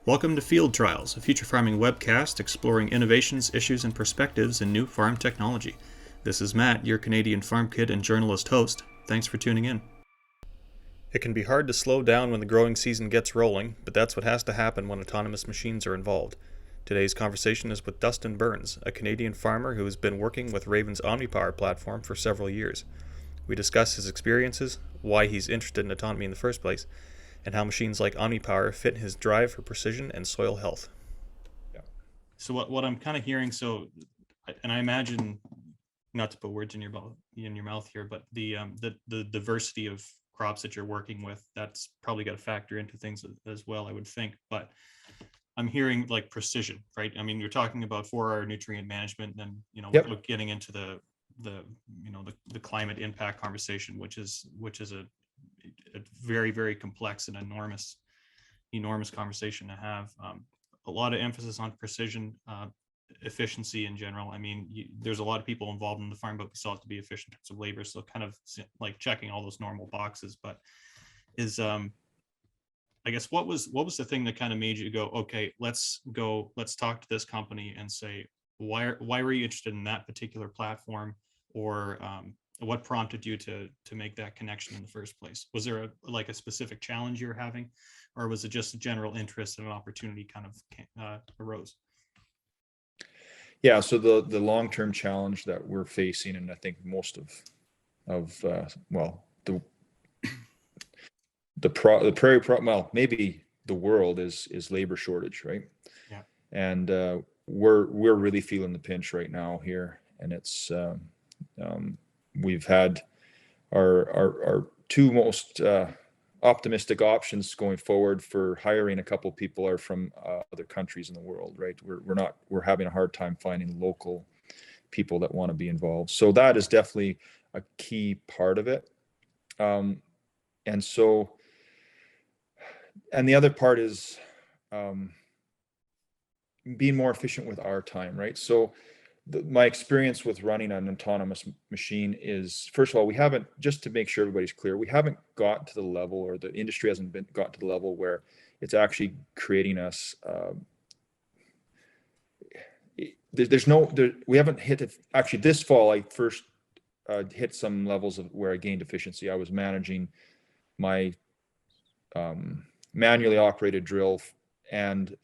Welcome to Field Trials, a future farming webcast exploring innovations, issues, and perspectives in new farm technology. This is Matt, your Canadian farm kid and journalist host. Thanks for tuning in. It can be hard to slow down when the growing season gets rolling, but that's what has to happen when autonomous machines are involved. Today's conversation is with Dustin Burns, a Canadian farmer who has been working with Raven's OmniPower platform for several years. We discuss his experiences, why he's interested in autonomy in the first place, and how machines like OmniPower fit his drive for precision and soil health. Yeah. So what I'm kind of hearing, and I imagine, not to put words in your mouth here, but the diversity of crops that you're working with, that's probably got to factor into things as well, I would think. But I'm hearing like precision, right? I mean, you're talking about 4R nutrient management, and Yep. getting into the climate impact conversation, which is a very, very complex and enormous conversation to have. A lot of emphasis on precision, efficiency in general. I mean, there's a lot of people involved in the farm, but we still have to be efficient in terms of labor. So kind of like checking all those normal boxes. But I guess what was the thing that kind of made you go, okay, let's talk to this company and say, why were you interested in that particular platform, or what prompted you to make that connection in the first place? Was there a specific challenge you're having, or was it just a general interest and an opportunity kind of arose? Yeah. So the long-term challenge that we're facing, and I think most of the prairie maybe the world is labor shortage, right? Yeah. And we're really feeling the pinch right now here, and it's we've had our two most optimistic options going forward for hiring a couple people are from other countries in the world, right? We're having a hard time finding local people that want to be involved. So that is definitely a key part of it. And the other part is being more efficient with our time, right? So my experience with running an autonomous machine is, first of all, we haven't, just to make sure everybody's clear, we haven't got to the level, or the industry hasn't got to the level where it's actually creating us. We haven't hit it. Actually, this fall, I first hit some levels of where I gained efficiency. I was managing my manually operated drill and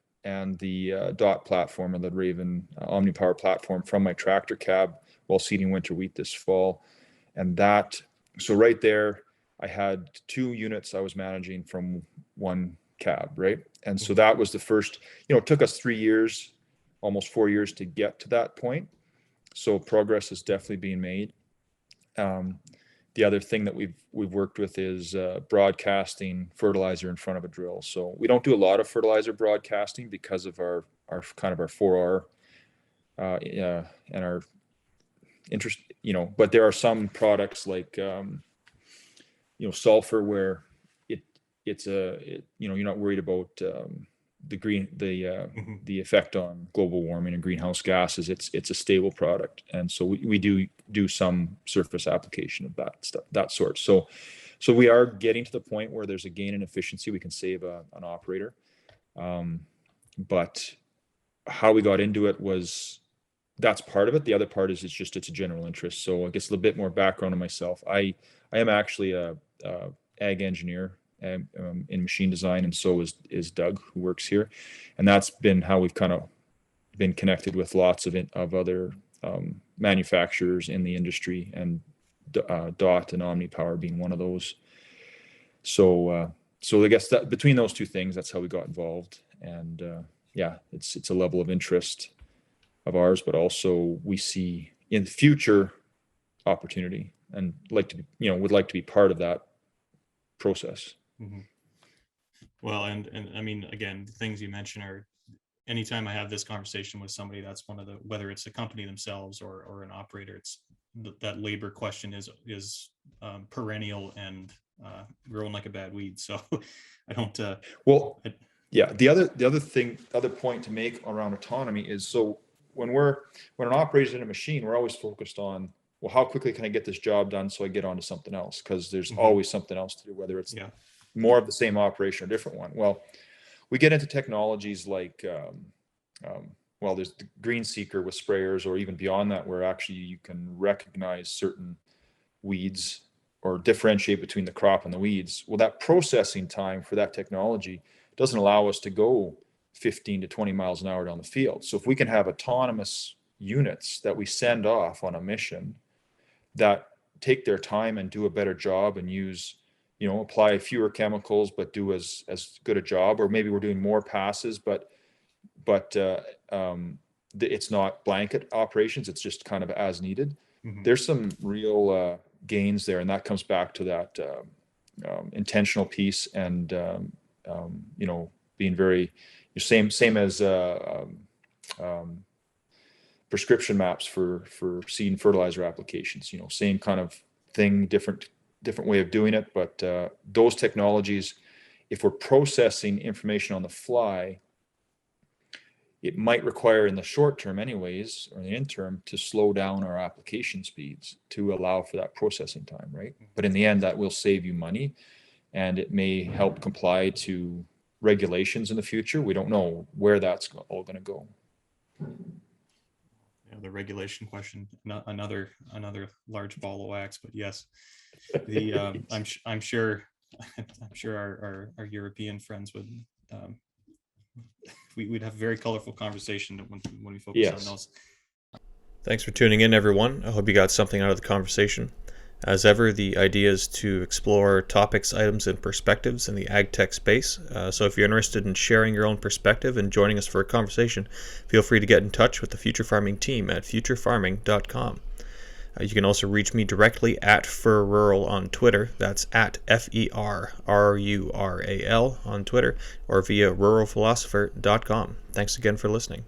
the DOT platform, and the Raven OmniPower platform, from my tractor cab while seeding winter wheat this fall. And so right there, I had 2 units I was managing from one cab, right? And so that was the first, it took us 3 years, almost 4 years to get to that point. So progress is definitely being made. The other thing that we've worked with is broadcasting fertilizer in front of a drill. So we don't do a lot of fertilizer broadcasting because of our kind of our 4R and our interest, but there are some products like sulfur, where you're not worried about the effect on global warming and greenhouse gases. It's a stable product, and so we do some surface application of that stuff, that sort. So we are getting to the point where there's a gain in efficiency. We can save an operator, but how we got into it that's part of it. The other part is it's a general interest. So I guess a little bit more background on myself. I am actually a ag engineer in machine design, and so is Doug, who works here, and that's been how we've kind of been connected with lots of other manufacturers in the industry, and DOT and OmniPower being one of those. So I guess that between those two things, that's how we got involved. And it's a level of interest of ours, but also we see in the future opportunity, and would like to be part of that process. Mm-hmm. Well, and I mean, again, the things you mentioned are, anytime I have this conversation with somebody, that's one of the, whether it's a company themselves or an operator, it's that labor question is perennial and growing like a bad weed. So I don't. The other point to make around autonomy is, so when an operator's in a machine, we're always focused on, well, how quickly can I get this job done so I get on to something else? Because there's always something else to do, whether it's more of the same operation or a different one. Well, we get into technologies like, well, there's the green seeker with sprayers, or even beyond that, where actually you can recognize certain weeds or differentiate between the crop and the weeds. Well, that processing time for that technology doesn't allow us to go 15 to 20 miles an hour down the field. So if we can have autonomous units that we send off on a mission that take their time and do a better job and use, apply fewer chemicals, but do as good a job, or maybe we're doing more passes, but it's not blanket operations. It's just kind of as needed. Mm-hmm. There's some real gains there, and that comes back to that intentional piece, and being very same as prescription maps for seed and fertilizer applications. Same kind of thing, different way of doing it, but those technologies, if we're processing information on the fly, it might require in the short term anyways, or in the interim, to slow down our application speeds to allow for that processing time, right? But in the end, that will save you money, and it may help comply to regulations in the future. We don't know where that's all going to go. Yeah, the regulation question, another large ball of wax, but yes, I'm sure our European friends would. We'd have a very colorful conversation when we focus on those. Thanks for tuning in, everyone. I hope you got something out of the conversation. As ever, the idea is to explore topics, items, and perspectives in the ag tech space. So if you're interested in sharing your own perspective and joining us for a conversation, feel free to get in touch with the Future Farming team at futurefarming.com. You can also reach me directly at FurRural on Twitter. That's at FERRURAL on Twitter, or via ruralphilosopher.com. Thanks again for listening.